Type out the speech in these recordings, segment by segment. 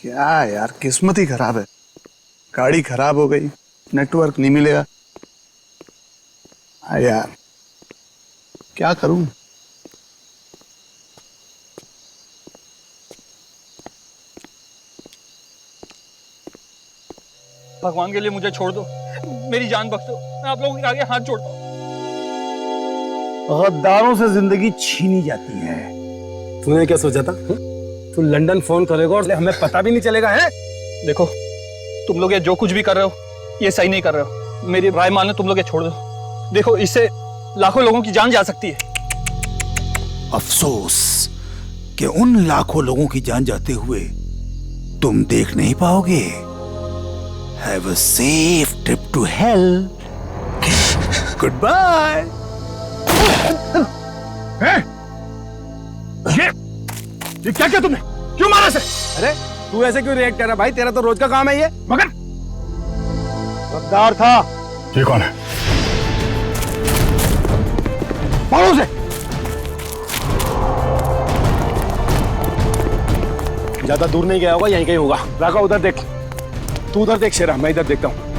क्या यार, किस्मत ही खराब है। गाड़ी खराब हो गई, नेटवर्क नहीं मिलेगा। यार क्या करूं। भगवान के लिए मुझे छोड़ दो, मेरी जान बख्श दो, मैं आप लोगों के आगे हाथ जोड़ता हूँ। गद्दारों से जिंदगी छीनी जाती है। तूने क्या सोचा था? तू लंदन फोन करेगा और हमें पता भी नहीं चलेगा है? देखो, तुम लोग ये जो कुछ भी कर रहे हो ये सही नहीं कर रहे हो। मेरी राय मानो, तुम लोग ये छोड़ दो। देखो, इससे लाखों लोगों की जान जा सकती है। अफसोस कि उन लाखों लोगों की जान जाते हुए तुम देख नहीं पाओगे। Have a safe trip to hell. Goodbye. ये क्या किया तुमने? क्यों मारा से? अरे तू ऐसे क्यों रिएक्ट कर रहा भाई? तेरा तो रोज का काम है ये। मगर गद्दार था। ये कौन है? पकड़ो उसे। ज्यादा दूर नहीं गया होगा, यहीं कहीं होगा। राका उधर देख, तू उधर देख शेरा, मैं इधर देखता हूँ।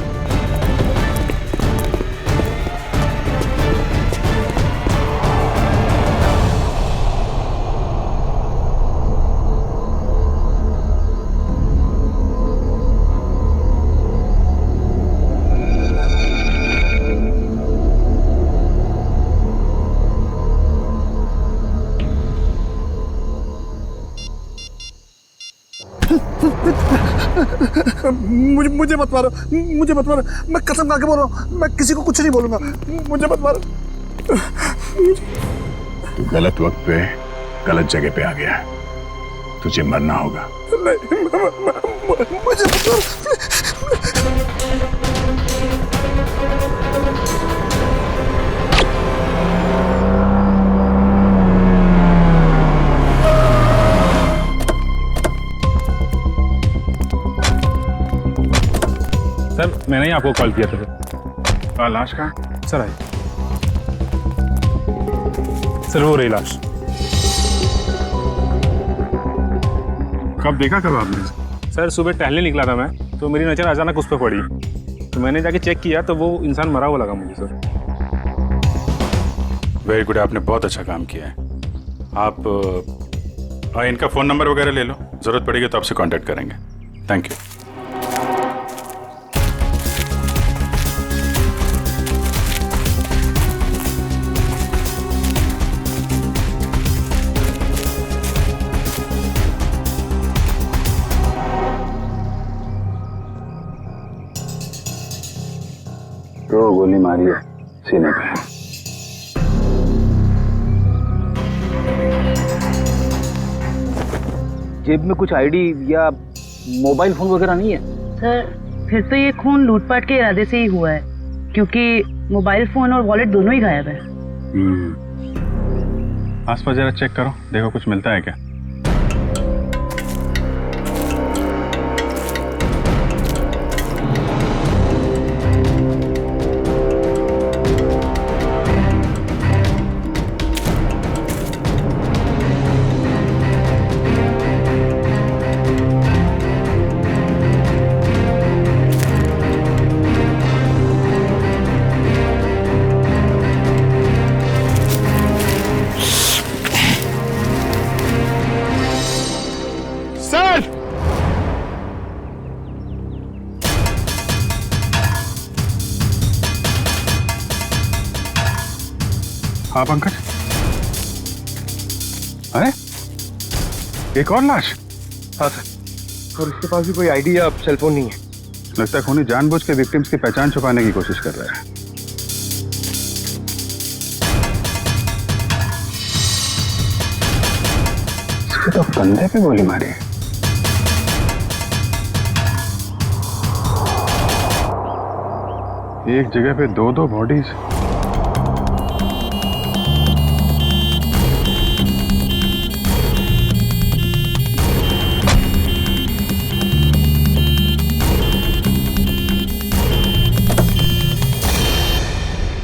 मुझे मत मारो, मुझे मत मारो। मैं कसम खा के बोल रहा हूँ, मैं किसी को कुछ नहीं बोलूंगा। मुझे मत मारो। तू गलत वक्त पे गलत जगह पे आ गया है, तुझे मरना होगा। नहीं, मुझे मत मारो। सर, मैंने ही आपको कॉल किया था। लाश कहाँ? Sir I. सर वो रही लाश। कब देखा कब आपने? सर सुबह टहलने निकला था मैं, तो मेरी नज़र अचानक उस पर पड़ी, तो मैंने जाके चेक किया तो वो इंसान मरा हुआ लगा मुझे सर। वेरी गुड, आपने बहुत अच्छा काम किया है। आप इनका फ़ोन नंबर वगैरह ले लो, ज़रूरत पड़ेगी तो आपसे कांटेक्ट करेंगे। Thank you. तो गोली मारी है सीने पे। जेब में कुछ आईडी या मोबाइल फोन वगैरह नहीं है? सर फिर तो ये खून लूटपाट के इरादे से ही हुआ है, क्योंकि मोबाइल फोन और वॉलेट दोनों ही गायब है। आसपास जरा चेक करो, देखो कुछ मिलता है क्या। हाँ पंकज, अरे एक और लाश? हाँ सर, और इसके पास भी कोई आईडी या सेलफोन नहीं है। लगता है खूनी जानबूझ के विक्टिम्स की पहचान छुपाने की कोशिश कर रहा है। इसके तो कंधे पे गोली मारी है। एक जगह पे दो बॉडीज।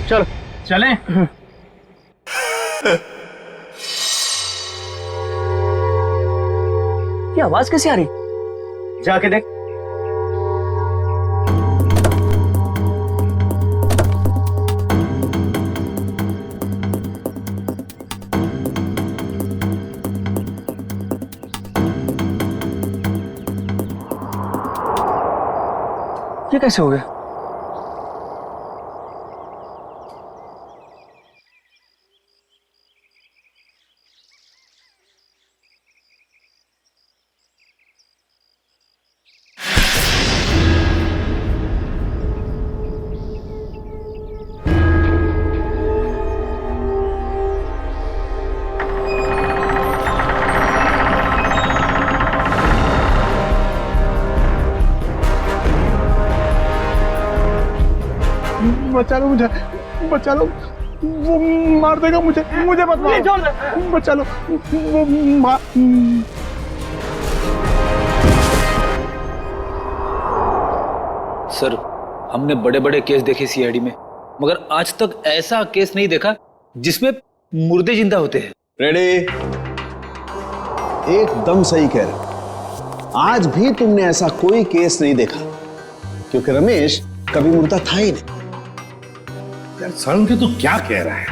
चल चलें। ये आवाज कैसे आ रही? जाके देख। ये कैसे हो गया? बचा लो मुझे, बचा लो, वो मार देगा मुझे, मुझे मत मारो, बचा लो, वो मार। सर, हमने बड़े बड़े केस देखे सीआईडी में, मगर आज तक ऐसा केस नहीं देखा जिसमें मुर्दे जिंदा होते हैं। रेडी? एकदम सही कह रहे। आज भी तुमने ऐसा कोई केस नहीं देखा, क्योंकि रमेश कभी मुर्दा था ही नहीं। यार सालुंखे तू क्या कह रहा है?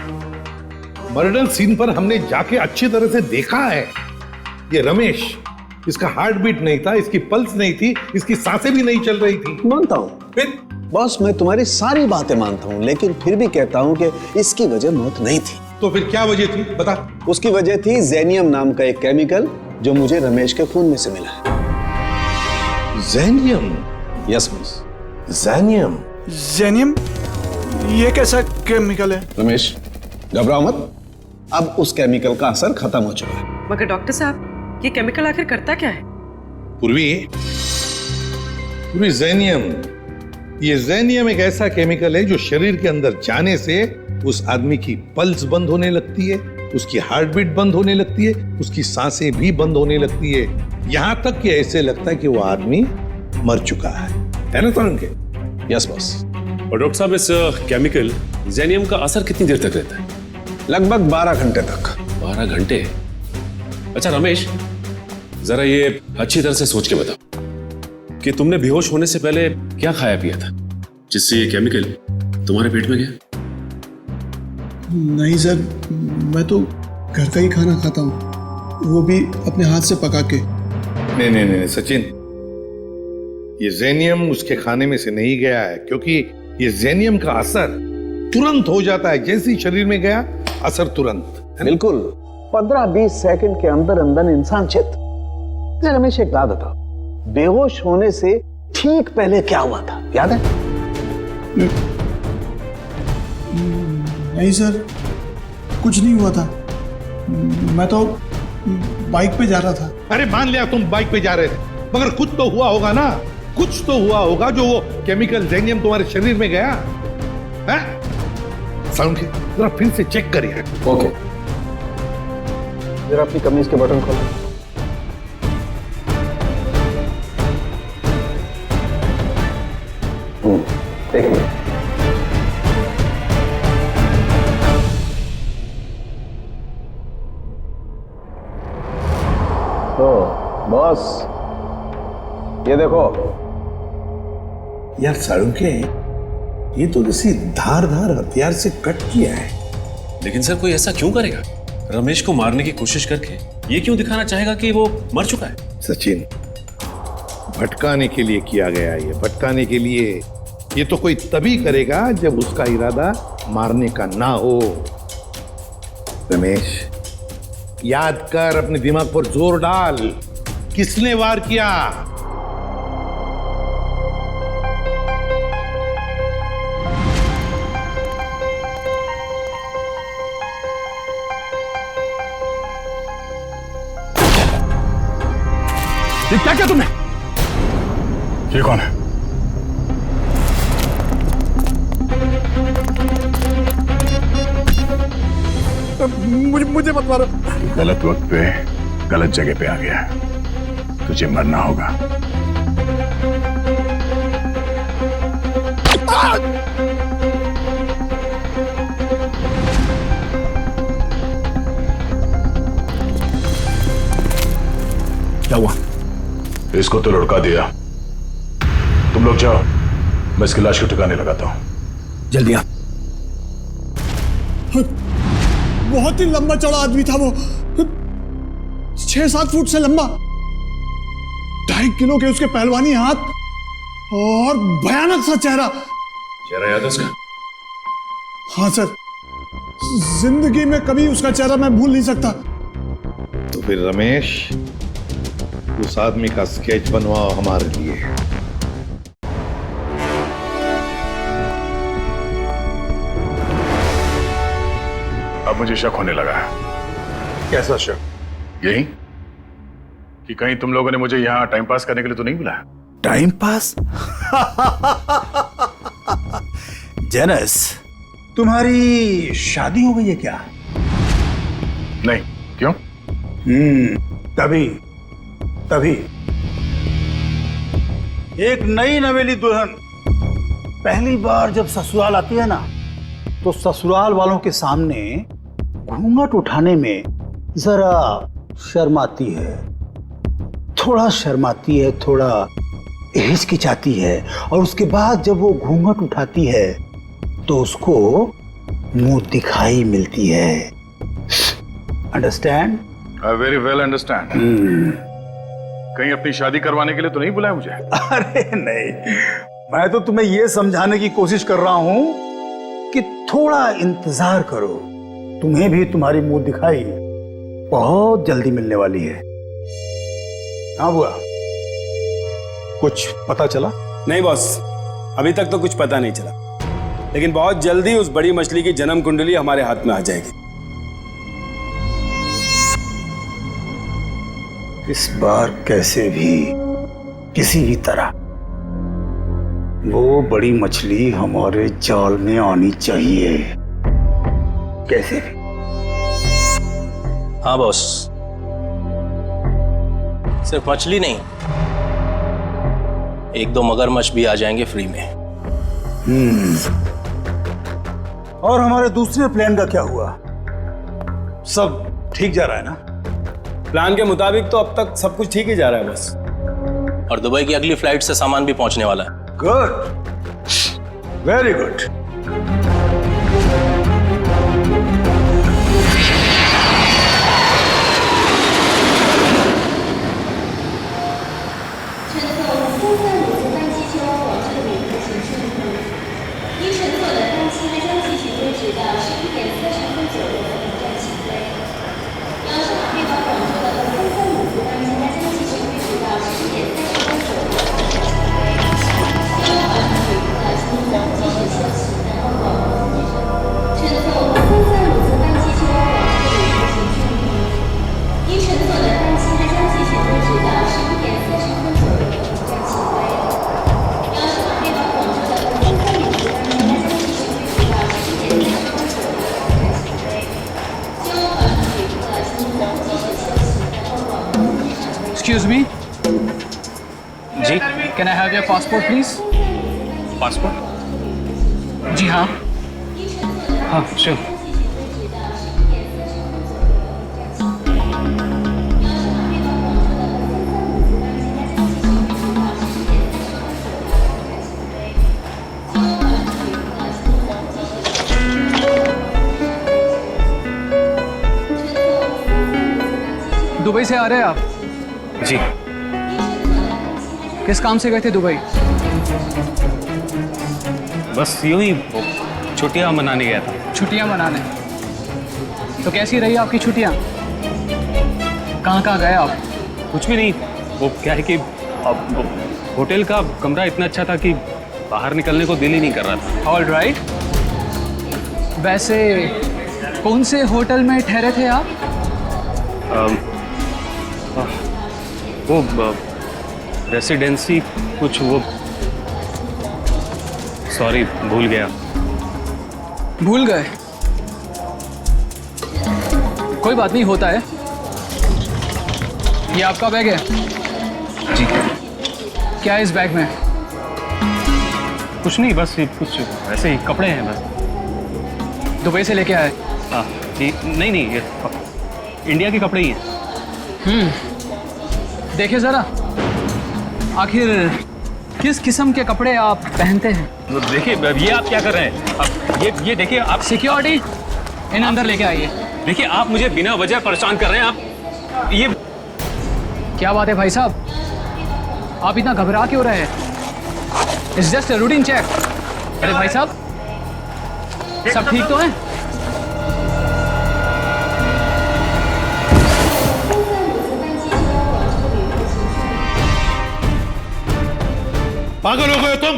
मर्डर सीन पर हमने जाके अच्छी तरह से देखा है। ये रमेश, इसका हार्ट बीट नहीं था, इसकी पल्स नहीं थी, इसकी सांसें भी नहीं चल रही थी। मानता हूं फिर बॉस, मैं तुम्हारी सारी बातें मानता हूं, लेकिन फिर भी कहता हूं कि इसकी वजह मौत नहीं थी। तो फिर क्या वजह थी, बता। उसकी वजह थी जेनियम नाम का एक केमिकल जो मुझे रमेश के खून में से मिला है। जेनियम? Yes boss. जेनियम? जेनियम? ये कैसा केमिकल है? रमेश घबराओ मत, अब उस केमिकल का असर खत्म हो चुका है। मगर डॉक्टर साहब, ये केमिकल आखिर करता क्या है? पूर्वी, जेनियम, ये जेनियम एक ऐसा केमिकल है जो शरीर के अंदर जाने से उस आदमी की पल्स बंद होने लगती है, उसकी हार्ट बीट बंद होने लगती है, उसकी सांसें भी बंद होने लगती है, यहां तक कि ऐसे लगता है कि वो आदमी मर चुका है ना सालुंखे? Yes boss. और डॉक्टर साहब, इस केमिकल जेनियम का असर कितनी देर तक रहता है? लगभग 12 घंटे तक। 12 घंटे? अच्छा रमेश, जरा ये अच्छी तरह से सोच के बताओ कि तुमने बेहोश होने से पहले क्या खाया पिया था जिससे ये केमिकल तुम्हारे पेट में गया? नहीं सर, मैं तो घर का ही खाना खाता हूँ, वो भी अपने हाथ से पका के। नहीं सचिन, ये जेनियम उसके खाने में से नहीं गया है, क्योंकि ये जेनियम का असर तुरंत हो जाता है। जैसे ही शरीर में गया, असर तुरंत। बिल्कुल 15-20 सेकंड के अंदर अंदर इंसान चित। रमेश एक बात बताओ, बेहोश होने से ठीक पहले क्या हुआ था, याद है? नहीं सर, कुछ नहीं हुआ था, मैं तो बाइक पे जा रहा था। अरे मान लिया तुम बाइक पे जा रहे थे, मगर कुछ तो हुआ होगा ना, कुछ तो हुआ होगा जो वो केमिकल जेनियम तुम्हारे शरीर में गया है। सालुंखे, जरा फिर से चेक करिए। ओके, जरा अपनी कमीज के बटन खोलो। एक मिनट। तो बॉस, ये देखो। यार सालुंखे, ये तो किसी धारदार हथियार से कट किया है। लेकिन सर, कोई ऐसा क्यों करेगा? रमेश को मारने की कोशिश करके ये क्यों दिखाना चाहेगा कि वो मर चुका है? सचिन, भटकाने के लिए किया गया है, ये भटकाने के लिए। ये तो कोई तभी करेगा जब उसका इरादा मारने का ना हो। रमेश, याद कर, अपने दिमाग पर जोर डाल, किसने वार किया? ये क्या किया तुमने? ये कौन है? मुझे मत मारो। गलत वक्त पे गलत जगह पे आ गया, तुझे मरना होगा। क्या हुआ? इसको तो लुढ़का दिया। तुम लोग जाओ, मैं इसकी लाश को ठिकाने लगाता हूं। जल्दी आ। बहुत ही लंबा चौड़ा आदमी था वो, 6-7 फुट से लंबा, 2.5 किलो के उसके पहलवानी हाथ और भयानक सा चेहरा। चेहरा याद है उसका? हाँ सर, जिंदगी में कभी उसका चेहरा मैं भूल नहीं सकता। तो फिर रमेश, उस आदमी का स्केच बनवाओ हमारे लिए। अब मुझे शक होने लगा है। कैसा शक? यही कि कहीं तुम लोगों ने मुझे यहां टाइम पास करने के लिए तो नहीं बुलाया? Time pass? जेनस, तुम्हारी शादी हो गई है क्या? नहीं, क्यों? तभी एक नई नवेली दुल्हन पहली बार जब ससुराल आती है ना, तो ससुराल वालों के सामने घूंघट उठाने में जरा शर्माती है, थोड़ा शर्माती है, थोड़ा हिचकिचाती है, और उसके बाद जब वो घूंघट उठाती है तो उसको मुंह दिखाई मिलती है। Understand? I very well understand. कहीं अपनी शादी करवाने के लिए तो नहीं बुलाया मुझे? अरे नहीं, मैं तो तुम्हें यह समझाने की कोशिश कर रहा हूं कि थोड़ा इंतजार करो, तुम्हें भी तुम्हारी मुंह दिखाई बहुत जल्दी मिलने वाली है। हाँ बुआ, कुछ पता चला? नहीं बॉस, अभी तक तो कुछ पता नहीं चला, लेकिन बहुत जल्दी उस बड़ी मछली की जन्म कुंडली हमारे हाथ में आ जाएगी। इस बार कैसे भी, किसी भी तरह वो बड़ी मछली हमारे जाल में आनी चाहिए, कैसे भी। हाँ बॉस, सिर्फ मछली नहीं, 1-2 मगरमच्छ भी आ जाएंगे फ्री में। और हमारे दूसरे प्लान का क्या हुआ? सब ठीक जा रहा है ना? प्लान के मुताबिक तो अब तक सब कुछ ठीक ही जा रहा है बस। और दुबई की अगली फ्लाइट से सामान भी पहुंचने वाला है। Good, very good. Excuse me. जी, can I have your passport please? Passport? जी हाँ। हाँ, sure. दुबई से आ रहे हैं आप? जी। किस काम से गए थे दुबई? बस यूं ही छुट्टियां मनाने गया था। छुट्टियां मनाने? तो कैसी रही आपकी छुट्टियां? कहाँ कहाँ गए आप? कुछ भी नहीं, वो क्या है कि होटल का कमरा इतना अच्छा था कि बाहर निकलने को दिल ही नहीं कर रहा था। All right. वैसे कौन से होटल में ठहरे थे आप? वो रेसिडेंसी कुछ, वो सॉरी भूल गया। भूल गए? कोई बात नहीं, होता है। ये आपका बैग है? जी। क्या है इस बैग में? कुछ नहीं, बस ये कुछ ऐसे ही कपड़े हैं बस। दुबई से लेके आए? हाँ जी। नहीं नहीं, ये इंडिया के कपड़े ही हैं। देखिए जरा। आखिर किस किस्म के कपड़े आप पहनते हैं? देखिए ये आप क्या कर रहे हैं? अब ये देखिए आप सिक्योरिटी, इन अंदर लेके आइए। देखिए आप मुझे बिना वजह परेशान कर रहे हैं। आप ये क्या बात है भाई साहब, आप इतना घबरा क्यों रहे हैं? It's just a routine check. अरे भाई साहब, सब ठीक तो है? पागल हो गए हो तुम?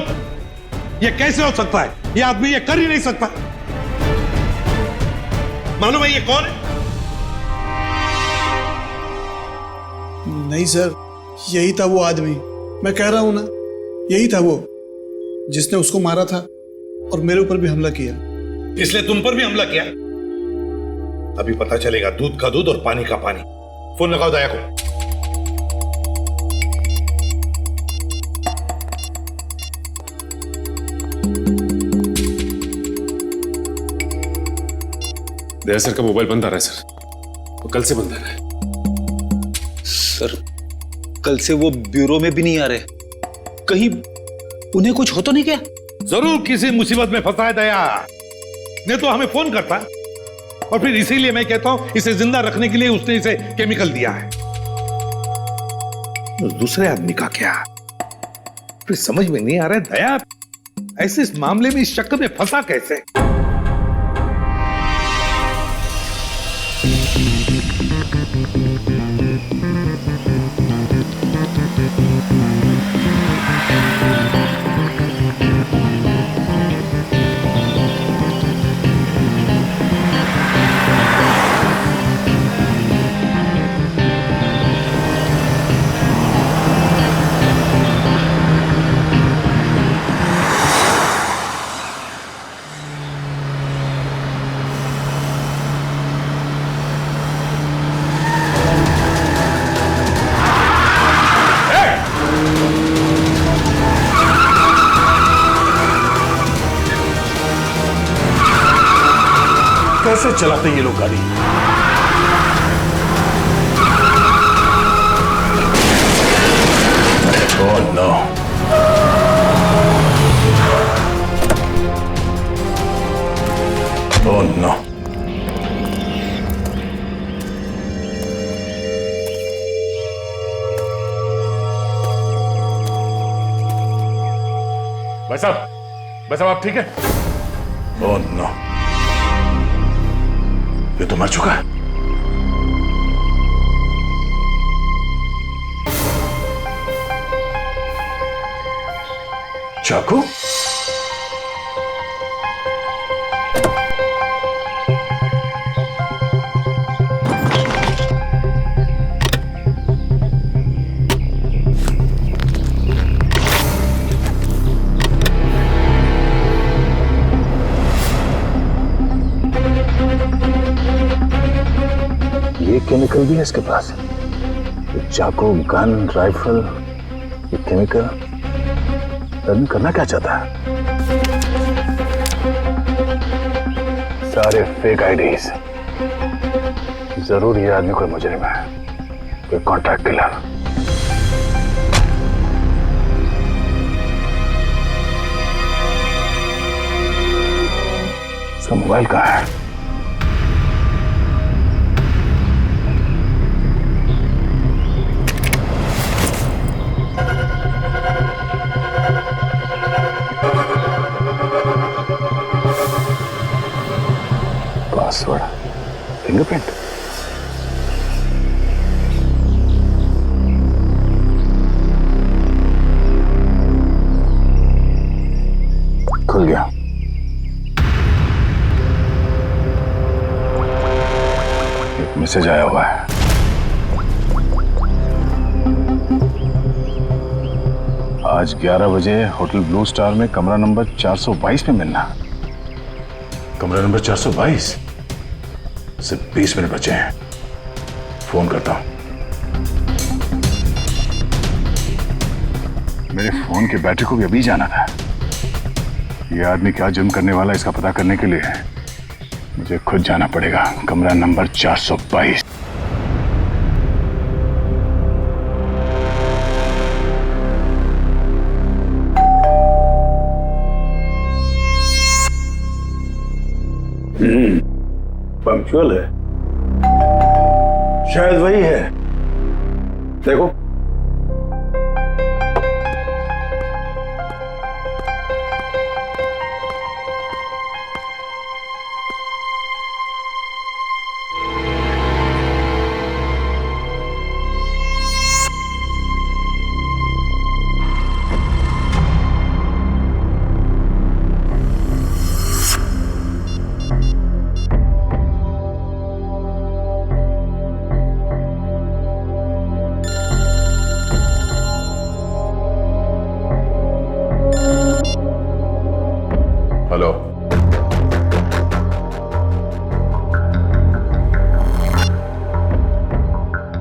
ये कैसे हो सकता है? ये आदमी ये कर ही नहीं सकता। मालूम है ये कौन है? नहीं सर, यही था वो आदमी। मैं कह रहा हूं ना, यही था वो जिसने उसको मारा था और मेरे ऊपर भी हमला किया। इसलिए तुम पर भी हमला किया? अभी पता चलेगा दूध का दूध और पानी का पानी। फोन लगाओ दया को। दया सर का मोबाइल बंद आ रहा है सर, वो कल से बंद आ रहा है। सर कल से वो ब्यूरो में भी नहीं आ रहे, कहीं उन्हें कुछ हो तो नहीं क्या? जरूर किसी मुसीबत में फंसा है दया, नहीं तो हमें फोन करता। और फिर इसीलिए मैं कहता हूं इसे जिंदा रखने के लिए उसने इसे केमिकल दिया है। उस दूसरे आदमी का क्या? फिर समझ में नहीं आ रहा है दया ऐसे इस मामले में इस चक्कर में फंसा कैसे? कैसे चलाते हैं ये लोग गाड़ी? Oh no. Oh no. भाई साहब आप ठीक है? Oh no. ये तो मर चुका है। चाकू? ये केमिकल भी है इसके पास। ये चाकू, गन, राइफल, ये केमिकल रन करना क्या चाहता है? सारे फेक आईडीज। जरूर ये आदमी कोई मुजरिम है, कोई कॉन्ट्रैक्ट किलर। इसका मोबाइल कहाँ है? Password, fingerprint. खुल गया। एक मैसेज आया हुआ है। आज 11 बजे होटल ब्लू स्टार में कमरा नंबर 422 में मिलना। कमरा नंबर 422? सिर्फ 20 मिनट बचे हैं, फोन करता हूं। मेरे फोन की बैटरी को भी अभी जाना था। ये आदमी क्या जुर्म करने वाला है इसका पता करने के लिए मुझे खुद जाना पड़ेगा। कमरा नंबर 422। पंक्चुअल है, शायद वही है। देखो, हेलो,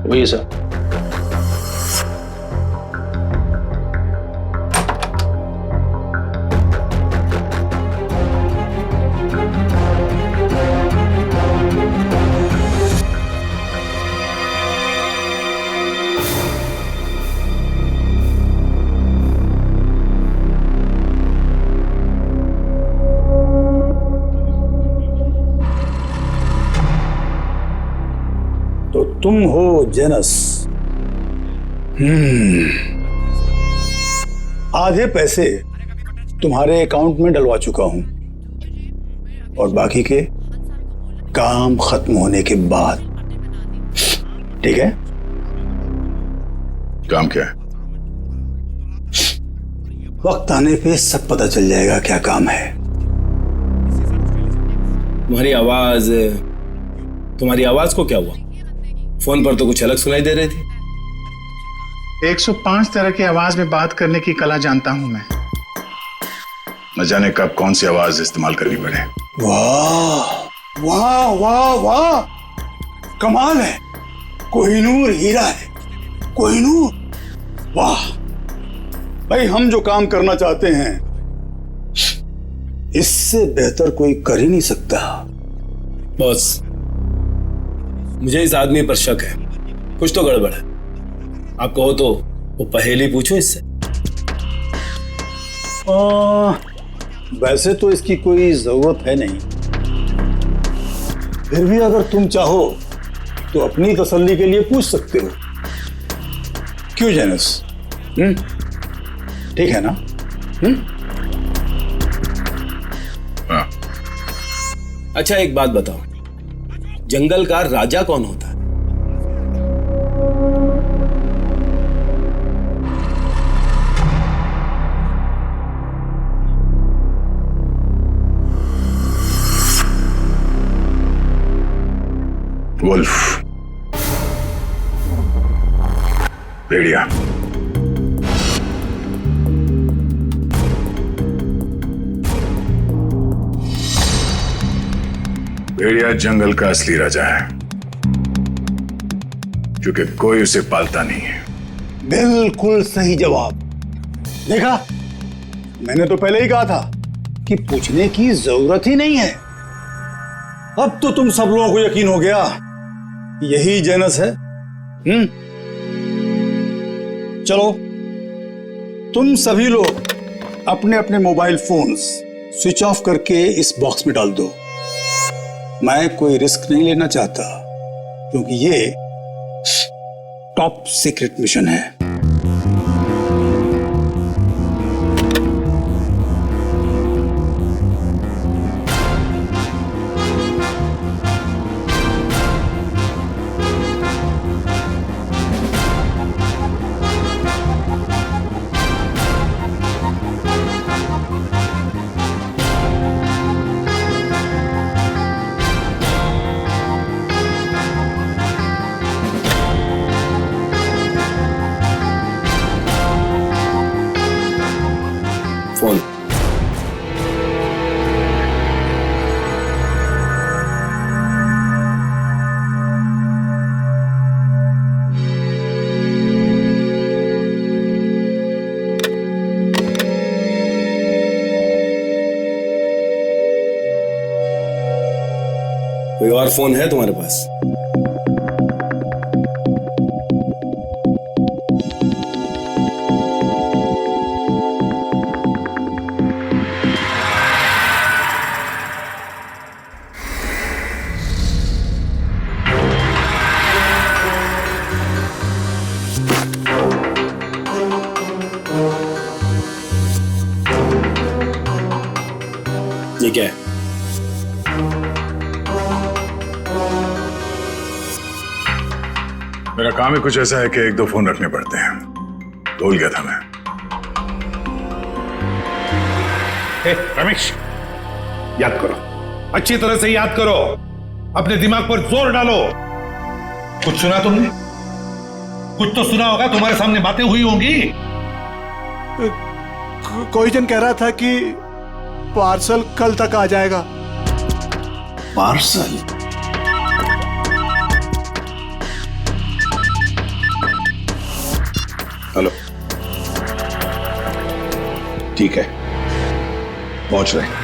वही है सर। तो तुम हो जेनस। आधे पैसे तुम्हारे अकाउंट में डलवा चुका हूं और बाकी के काम खत्म होने के बाद। ठीक है? काम क्या है? वक्त आने पे सब पता चल जाएगा क्या काम है। तुम्हारी आवाज को क्या हुआ? फोन पर तो कुछ अलग सुनाई दे रही थी। 105 तरह की आवाज में बात करने की कला जानता हूं मैं। न जाने कब कौन सी आवाज इस्तेमाल करनी पड़े। वाह वाह वाह वाह, कमाल है। कोहिनूर हीरा है, कोहिनूर। वाह भाई, हम जो काम करना चाहते हैं इससे बेहतर कोई कर ही नहीं सकता। बॉस, मुझे इस आदमी पर शक है, कुछ तो गड़बड़ है। आप कहो तो वो पहेली पूछो इससे। वैसे तो इसकी कोई जरूरत है नहीं, फिर भी अगर तुम चाहो तो अपनी तसल्ली के लिए पूछ सकते हो। क्यों जेनस? ठीक है ना? हाँ। अच्छा, एक बात बताओ, जंगल का राजा कौन होता है? वुल्फ, भेड़िया। भेड़िया जंगल का असली राजा है, क्योंकि कोई उसे पालता नहीं है। बिल्कुल सही जवाब। देखा, मैंने तो पहले ही कहा था कि पूछने की जरूरत ही नहीं है। अब तो तुम सब लोगों को यकीन हो गया, यही जेनस है। चलो, तुम सभी लोग अपने अपने मोबाइल फोन्स स्विच ऑफ करके इस बॉक्स में डाल दो। मैं कोई रिस्क नहीं लेना चाहता, क्योंकि ये टॉप सीक्रेट मिशन है। फोन। कोई और फोन है तुम्हारे पास? क्या है? मेरा काम ही कुछ ऐसा है कि 1-2 फोन रखने पड़ते हैं। भूल गया था मैं। रमेश, याद करो, अच्छी तरह से याद करो, अपने दिमाग पर जोर डालो। कुछ सुना तुमने? कुछ तो सुना होगा, तुम्हारे सामने बातें हुई होंगी। कोई जन कह रहा था कि पार्सल कल तक आ जाएगा। पार्सल? हेलो, ठीक है, पहुंच रहे हैं।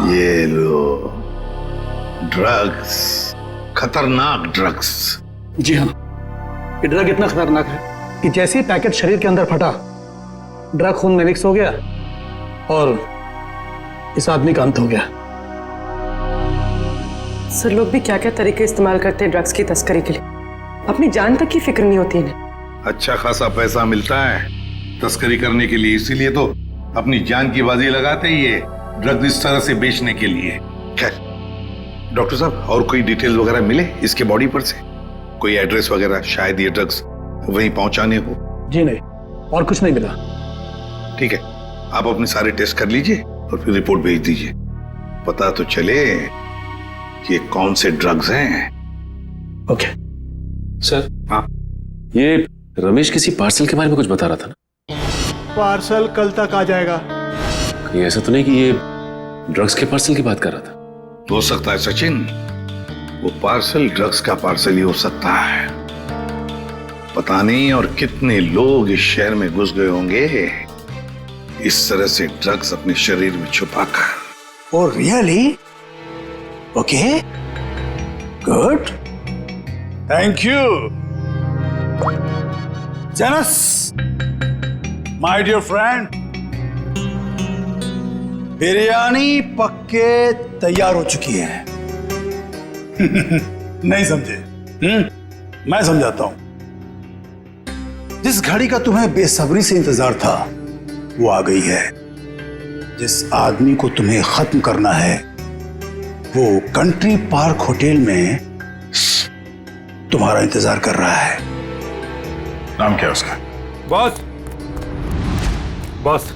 ये लो ड्रग्स, खतरनाक ड्रग्स। जी हाँ, ये ड्रग इतना खतरनाक है कि जैसे ही पैकेट शरीर के अंदर फटा, ड्रग खून में मिक्स हो गया और इस आदमी का अंत हो गया। सर, लोग भी क्या क्या तरीके इस्तेमाल करते हैं ड्रग्स की तस्करी के लिए। अपनी जान तक की फिक्र नहीं होती इन्हें। अच्छा खासा पैसा मिलता है तस्करी करने के लिए, इसीलिए तो अपनी जान की बाजी लगाते ही ये ड्रग्स इस तरह से बेचने के लिए। खैर डॉक्टर साहब, और कोई डिटेल वगैरह मिले इसके बॉडी पर से? कोई एड्रेस वगैरह, शायद ये ड्रग्स वहीं पहुंचाने हो? जी नहीं, और कुछ नहीं मिला। ठीक है, आप अपने सारे टेस्ट कर लीजिए और फिर रिपोर्ट भेज दीजिए, पता तो चले कि कौन से ड्रग्स हैं। Okay sir. हाँ, ये रमेश किसी पार्सल के बारे में कुछ बता रहा था ना? पार्सल कल तक आ जाएगा। कहीं ऐसा तो नहीं कि ये ड्रग्स के पार्सल की बात कर रहा था? हो सकता है सचिन, वो पार्सल ड्रग्स का पार्सल ही हो सकता है। पता नहीं और कितने लोग इस शहर में घुस गए होंगे इस तरह से ड्रग्स अपने शरीर में छुपाकर। Oh really? Okay, good, thank you Janus, my dear friend. Biryani पक्के तैयार हो चुकी है। नहीं समझे? मैं समझाता हूं। जिस घड़ी का तुम्हें बेसब्री से इंतजार था वो आ गई है। जिस आदमी को तुम्हें खत्म करना है वो कंट्री पार्क होटल में तुम्हारा इंतजार कर रहा है। नाम क्या है उसका? बॉस, बॉस,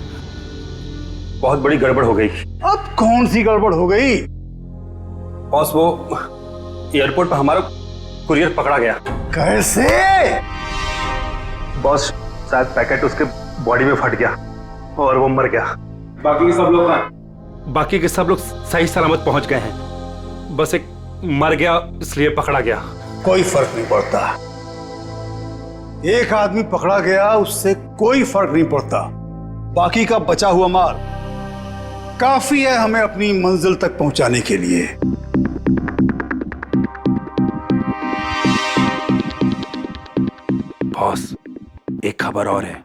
बहुत बड़ी गड़बड़ हो गई। अब कौन सी गड़बड़ हो गई? बॉस, वो एयरपोर्ट पर हमारा कुरियर पकड़ा गया। कैसे? बॉस, शायद पैकेट उसके बॉडी में फट गया और वो मर गया। बाकी के सब लोग सही सलामत पहुंच गए हैं। बस एक मर गया, इसलिए पकड़ा गया। कोई फर्क नहीं पड़ता। एक आदमी पकड़ा गया उससे कोई फर्क नहीं पड़ता। बाकी का बचा हुआ माल काफी है हमें अपनी मंजिल तक पहुंचाने के लिए। बॉस, एक खबर और है।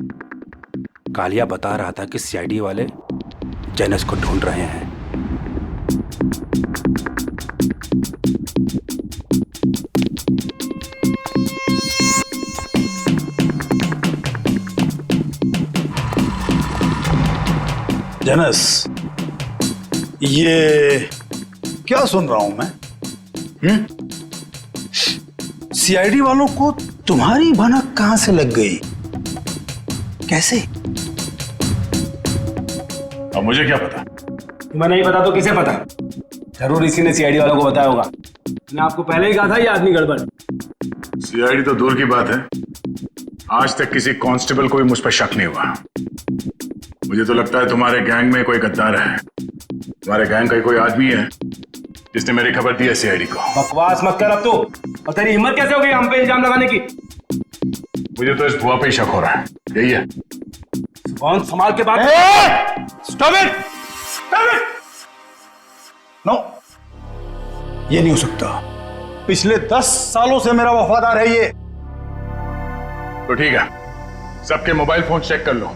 कालिया बता रहा था कि सीआईडी वाले जेनस को ढूंढ रहे हैं। जेनस, ये क्या सुन रहा हूं मैं? सीआईडी वालों को तुम्हारी भनक कहां से लग गई? कैसे? अब मुझे क्या पता? तुम्हें नहीं पता तो किसे पता? जरूर इसी ने सीआईडी वालों को बताया होगा। मैंने आपको पहले ही कहा था ये आदमी गड़बड़। सीआईडी तो दूर की बात है, आज तक किसी कांस्टेबल को भी मुझ पर शक नहीं हुआ। मुझे तो लगता है तुम्हारे गैंग में कोई गद्दार है। तुम्हारे गैंग का कोई आदमी है जिसने मेरी खबर दी है सीआईडी को। बकवास मत कर अब तू। और तेरी हिम्मत कैसे हो गई हम पे इल्जाम लगाने की? मुझे तो इस भुआ पे ही शक हो रहा है। यही है। कौन संभाल के बात। Stop it, stop it. No, ये नहीं हो सकता। पिछले 10 सालों से मेरा वफादार है ये। तो ठीक है, सबके मोबाइल फोन चेक कर लो,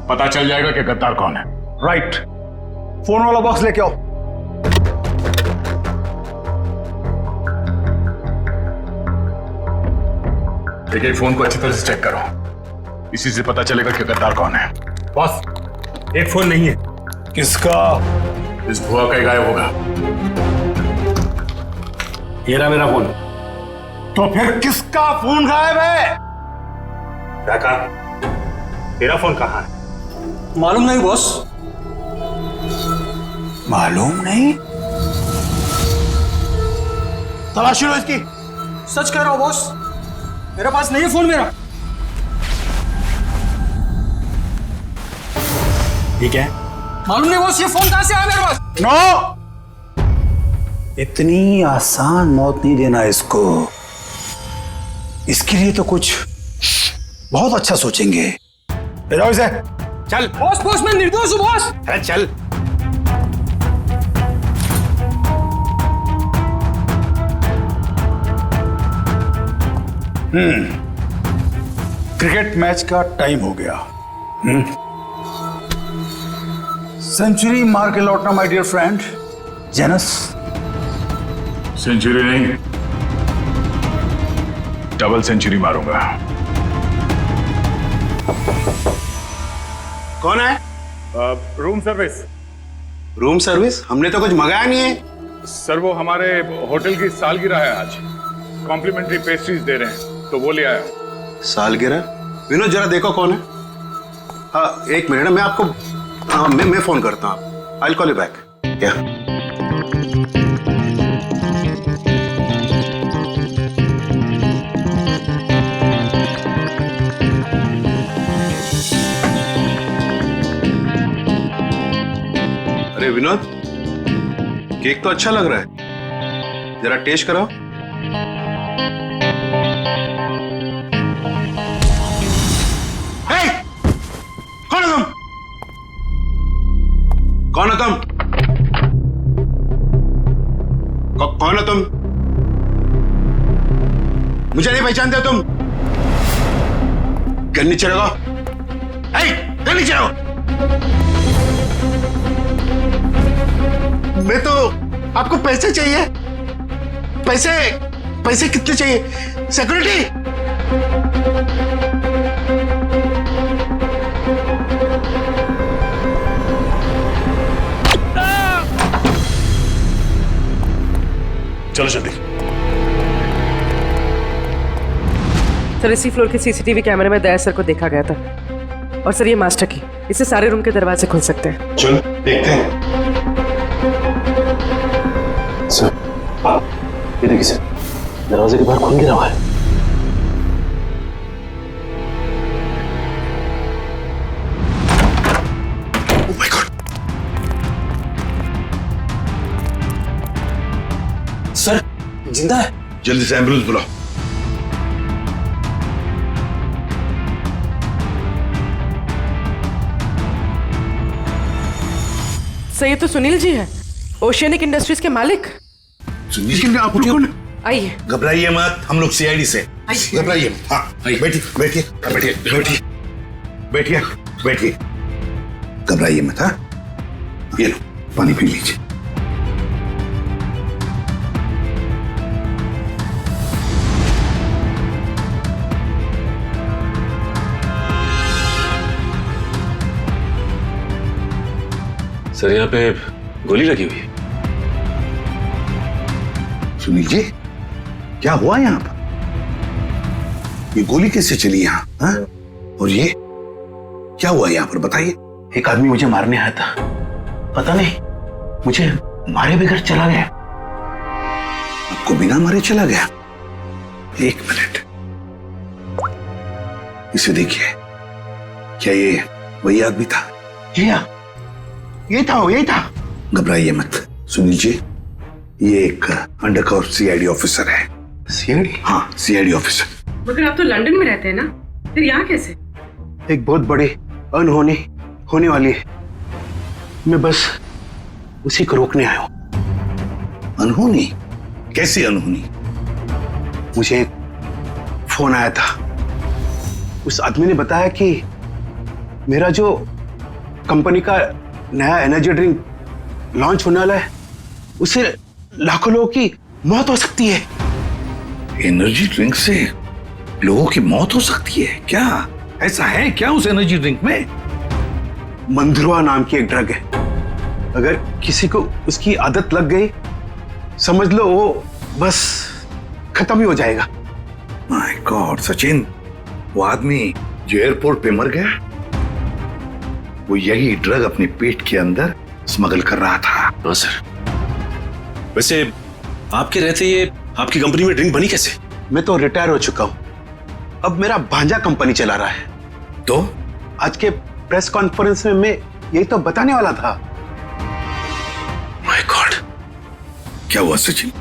पता चल जाएगा कि गद्दार कौन है। राइट, फोन वाला बॉक्स लेके आओ। एक फोन को अच्छी तरह से चेक करो, इसी से पता चलेगा कि गद्दार कौन है। बॉस, एक फोन नहीं है। किसका? इस भुआ का ही गायब होगा। ये रहा मेरा फोन। तो फिर किसका फोन गायब है? क्या कहा? तेरा फोन कहाँ है? मालूम नहीं बॉस। मालूम नहीं? तलाशी लो इसकी। सच कह रहा हूं बॉस, मेरे पास नहीं है फोन मेरा। ठीक है, मालूम नहीं बॉस, ये फोन कहां से आया मेरे पास? नो, इतनी आसान मौत नहीं देना इसको। इसके लिए तो कुछ बहुत अच्छा सोचेंगे। जाओ इसे। चल। बॉस, बॉस मैं निर्दोष हूं बॉस। अरे चल। क्रिकेट मैच का टाइम हो गया। सेंचुरी मार के लौटना my dear friend Janus. Century नहीं, डबल सेंचुरी मारूंगा। कौन है? Room service. Room service? हमने तो कुछ मंगाया नहीं है। सर वो हमारे होटल की सालगिरह है आज, कॉम्प्लीमेंट्री पेस्ट्रीज दे रहे हैं तो वो ले आया। सालगिरह? विनोद जरा देखो कौन है। हाँ एक मिनट, मैं आपको मैं फोन करता हूँ। I will call you back. क्या? अरे विनोद, केक तो अच्छा लग रहा है, जरा टेस्ट कराओ। कौन है तुम? कौन है तुम? कौन है तुम? मुझे नहीं पहचानते तुम? गन नीचे रखो। गन नीचे रखो। मैं तो, आपको पैसे चाहिए? पैसे? पैसे कितने चाहिए? सिक्योरिटी? चलो जल्दी। सर इसी फ्लोर के सीसीटीवी कैमरे में दया सर को देखा गया था। और सर ये मास्टर की, इससे सारे रूम के दरवाजे खुल सकते हैं। चल देखते हैं। सर ये देखिए सर, दरवाजे के बाहर खून गिरा हुआ है। सर जिंदा है। जल्दी से एम्बुलेंस बुलाओ। सर ये तो सुनील जी हैं, ओशियनिक इंडस्ट्रीज के मालिक। सुनील, आप कौन? आइए। घबराइए मत, हम लोग सीआईडी से। घबराइए मत। हाँ बैठिए बैठिए बैठिए बैठिए बैठिए बैठिए। घबराइए मत। हाँ ये लो पानी पी लीजिए। सर यहाँ पे गोली लगी हुई है। सुनील जी क्या हुआ यहाँ पर? ये गोली कैसे चली यहाँ? हाँ? और ये क्या हुआ यहाँ पर बताइए। एक आदमी मुझे मारने आया था, पता नहीं मुझे मारे बगैर चला गया। आपको बिना मारे चला गया? एक मिनट, इसे देखिए, क्या ये वही आदमी था? जी हाँ, ये था। घबराइए मत सुनील जी, ये एक अंडरकवर सीआईडी ऑफिसर है। सीआईडी? हाँ, सीआईडी ऑफिसर। मगर आप तो लंदन में रहते हैं ना, फिर यहाँ कैसे? एक बहुत बड़ी अनहोनी होने वाली है, मैं बस उसी को रोकने आया हूं। अनहोनी? कैसी अनहोनी? मुझे एक फोन आया था, उस आदमी ने बताया कि मेरा जो कंपनी का नया एनर्जी ड्रिंक लॉन्च होने वाला है, उससे लाखों लोगों की मौत हो सकती है। एनर्जी ड्रिंक से लोगों की मौत हो सकती है? क्या ऐसा है क्या उस एनर्जी ड्रिंक में? मंधुआ नाम की एक ड्रग है, अगर किसी को उसकी आदत लग गई, समझ लो वो बस खत्म ही हो जाएगा। माय गॉड सचिन, वो आदमी जो एयरपोर्ट पे मर गया, वो यही ड्रग अपने पेट के अंदर स्मगल कर रहा था। हाँ सर। वैसे आपके रहते ये आपकी कंपनी में ड्रिंक बनी कैसे? मैं तो रिटायर हो चुका हूं, अब मेरा भांजा कंपनी चला रहा है। तो आज के प्रेस कॉन्फ्रेंस में मैं यही तो बताने वाला था। माय गॉड, क्या हुआ सचिन?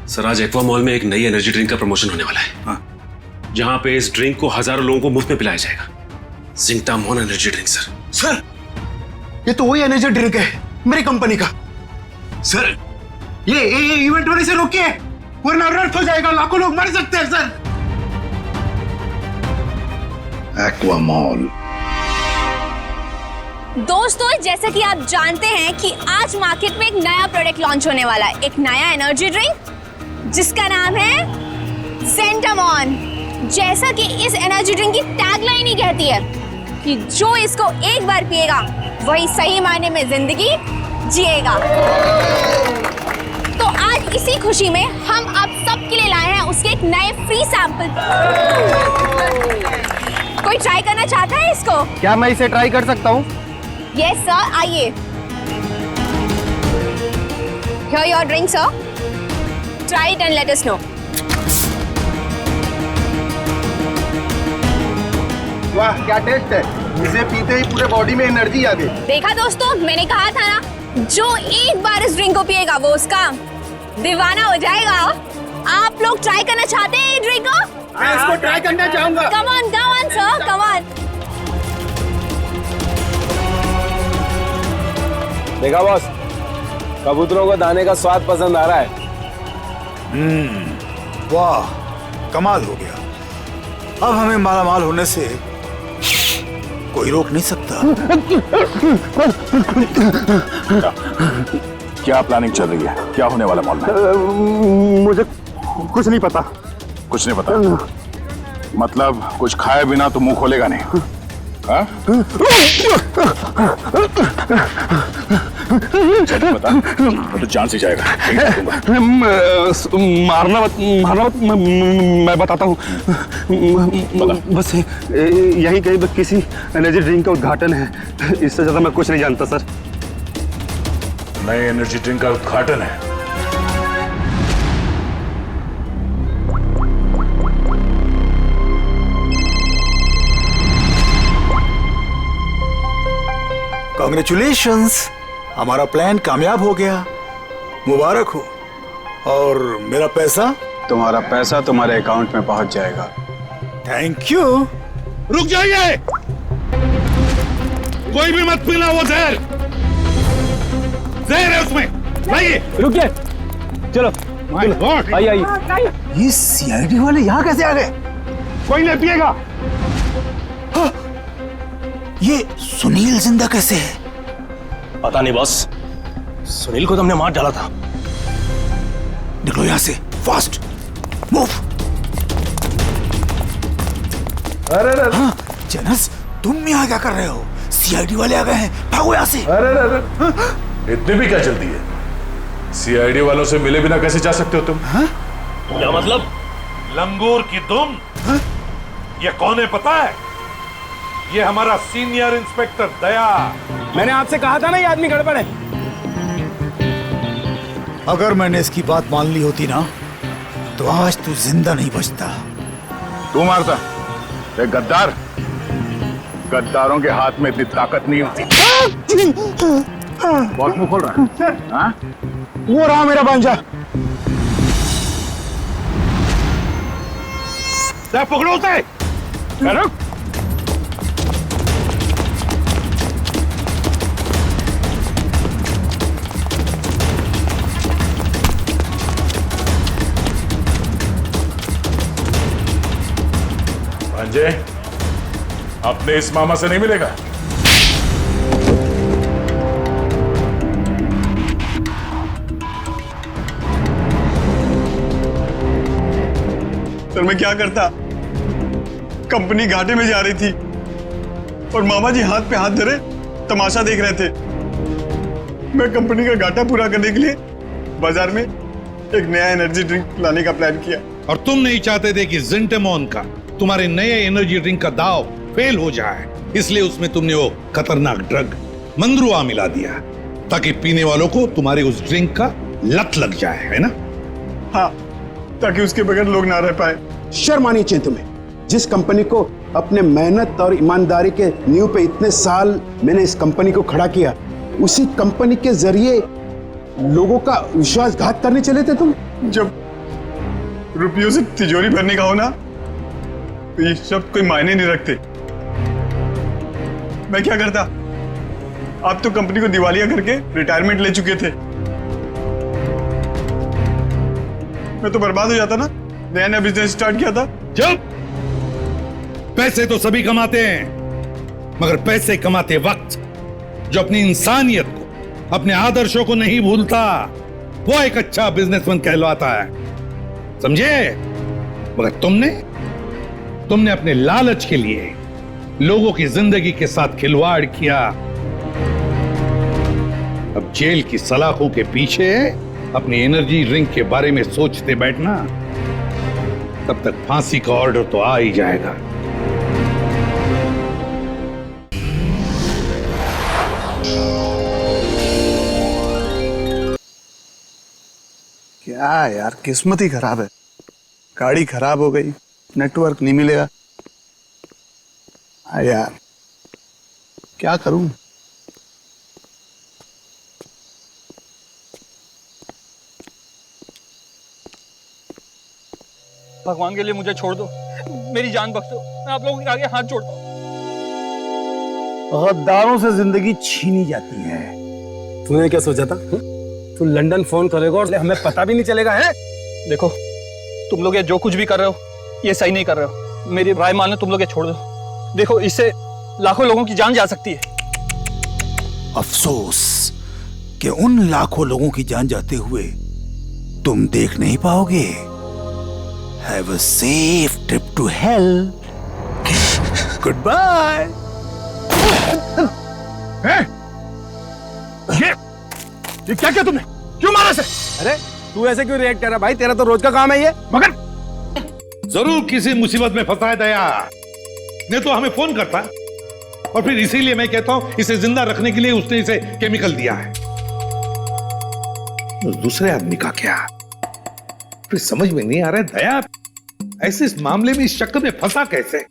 सर, आज एक्वा मॉल में एक नई एनर्जी ड्रिंक का प्रमोशन होने वाला है। हाँ। जहां पे इस ड्रिंक को हजारों लोगों को मुफ्त में पिलाया जाएगा। जिंकटामॉन एनर्जी ड्रिंक सर। सर, ये तो वही एनर्जी ड्रिंक है मेरी कंपनी का। सर, ये इवेंट होने से रोकिए, वरना अनर्थ हो जाएगा, लाखों लोग मर सकते हैं सर। Aqua mall. दोस्तों, जैसा कि आप जानते हैं कि आज मार्केट में एक नया प्रोडक्ट लॉन्च होने वाला है, एक नया एनर्जी ड्रिंक जिसका नाम है ज़ेंटामॉन। जैसा कि इस एनर्जी ड्रिंक की टैगलाइन ही कहती है कि जो इसको एक बार पिएगा वही सही मायने में जिंदगी जिएगा। तो आज इसी खुशी में हम आप सबके लिए लाए हैं उसके एक नए फ्री सैंपल। कोई ट्राई करना चाहता है इसको? क्या मैं इसे ट्राई कर सकता हूँ? यस सर, आइए। Here your drink, sir. Try it and let us know. वाह, क्या टेस्ट है! इसे पीते ही पूरे बॉडी में एनर्जी आ गई। देखा दोस्तों, मैंने कहा था ना, जो एक बार इस ड्रिंक को पिएगा वो उसका दीवाना हो जाएगा। आप लोग ट्राई करना चाहते हैं ये ड्रिंक को? मैं इसको ट्राई करना चाहूंगा। Come on, sir, come on. देखा बॉस, कबूतरों को दाने का स्वाद पसंद आ रहा है। वाह, कमाल हो गया। अब हमें मालामाल होने से कोई रोक नहीं सकता। क्या प्लानिंग चल रही है? क्या होने वाला मॉल में? मुझे कुछ नहीं पता। कुछ नहीं पता? मतलब कुछ खाए बिना तो मुंह खोलेगा नहीं? हाँ? बता, तो जान से जाएगा। मारना मत, मैं बताता हूँ। बस यही कहीं किसी एनर्जी ड्रिंक का उद्घाटन है, इससे ज्यादा मैं कुछ नहीं जानता सर। नए एनर्जी ड्रिंक का उद्घाटन है? कांग्रेचुलेशंस, हमारा प्लान कामयाब हो गया, मुबारक हो। और मेरा पैसा? तुम्हारा पैसा तुम्हारे अकाउंट में पहुंच जाएगा। Thank you. रुक जाइए, कोई भी मत पीना वो जहर। जहर है उसमें। लाइए। रुकिए, चलो आइए। ये सीआईडी वाले यहाँ कैसे आ गए? कोई नहीं पिएगा। हाँ, ये सुनील जिंदा कैसे है? पता नहीं बॉस, सुनील को तुमने मार डाला था। निकलो यहाँ से, फास्ट मूव। अरे हाँ, जनस, तुम यहाँ क्या कर रहे हो? सीआईडी वाले आ गए हैं, भागो यहाँ से। अरे इतनी भी क्या जल्दी है? सीआईडी वालों से मिले बिना कैसे जा सकते हो तुम? हाँ? क्या मतलब? लंगूर की दुम। हाँ? ये कौन है पता है? ये हमारा सीनियर इंस्पेक्टर दया। मैंने आपसे कहा था ना ये आदमी गड़बड़ है। अगर मैंने इसकी बात मान ली होती ना, तो आज तू जिंदा नहीं बचता। तू मारता? एक गद्दार, गद्दारों के हाथ में इतनी ताकत नहीं होती। बहुत मुंह खोल रहा है। हाँ? वो रहा मेरा भांजा। पकड़ो उसे। भांजे, अपने इस मामा से नहीं मिलेगा। सर मैं क्या करता? कंपनी घाटे में जा रही थी और मामा जी हाथ पे हाथ धरे तमाशा देख रहे थे। मैं कंपनी का घाटा पूरा करने के लिए बाजार में एक नया एनर्जी ड्रिंक लाने का प्लान किया। और तुम नहीं चाहते थे कि ज़ेंटामॉन का, तुम्हारे नए एनर्जी ड्रिंक का दाव फेल हो जाए, इसलिए उसमें तुमने वो खतरनाक ड्रग मंद्रुआ मिला दिया ताकि पीने वालों को तुम्हारे उस ड्रिंक का लत लग जाए, है ना? हाँ, ताकि उसके बगैर लोग ना रह पाए। शर्म आनी चाहिए तुम्हें। जिस कंपनी को अपने मेहनत और ईमानदारी के नींव पे इतने साल मैंने इस कंपनी को खड़ा किया, उसी कंपनी के जरिए लोगों का विश्वासघात करने चले थे तुम। जब रुपयों से तिजोरी भरने का हो ना, तो ये सब कोई मायने नहीं रखते। मैं क्या करता? आप तो कंपनी को दिवालिया करके रिटायरमेंट ले चुके थे। मैं तो बर्बाद हो जाता ना, नया नया बिजनेस स्टार्ट किया था। चुप! पैसे तो सभी कमाते हैं, मगर पैसे कमाते वक्त जो अपनी इंसानियत को, अपने आदर्शों को नहीं भूलता, वो एक अच्छा बिजनेसमैन कहलाता है, समझे? मगर तुमने अपने लालच के लिए लोगों की जिंदगी के साथ खिलवाड़ किया। अब जेल की सलाखों के पीछे अपनी एनर्जी ड्रिंक के बारे में सोचते बैठना, तब तक फांसी का ऑर्डर तो आ ही जाएगा। क्या यार, किस्मत ही खराब है। गाड़ी खराब हो गई, नेटवर्क नहीं मिलेगा। यार क्या करूं? भगवान के लिए मुझे छोड़ दो, मेरी जान बख्श दो, मैं आप लोगों के आगे हाथ जोड़ता हूं। गद्दारों से जिंदगी छीनी जाती है। तूने क्या सोचा था? तू लंदन फोन करेगा और हमें पता भी नहीं चलेगा, है? देखो, तुम लोग ये जो कुछ भी कर रहे हो, ये सही नहीं कर रहे हो। मेरी राय मानो, तुम लोग ये छोड़ दो। देखो, इससे लाखों लोगों की जान जा सकती है। अफसोस कि उन लाखों लोगों की जान जाते हुए तुम देख नहीं पाओगे। Have a safe trip to hell. Goodbye. ये क्या किया तुमने? क्यों मारा इसे? अरे तू ऐसे क्यों रिएक्ट कर रहा भाई? तेरा तो रोज का काम है ये। मगर जरूर किसी मुसीबत में फंसा है दया, नहीं तो हमें फोन करता। और फिर इसीलिए मैं कहता हूं, इसे जिंदा रखने के लिए उसने इसे केमिकल दिया है। उस दूसरे आदमी का क्या? फिर समझ में नहीं आ रहा है दया ऐसे इस मामले में इस चक्कर में फंसा कैसे?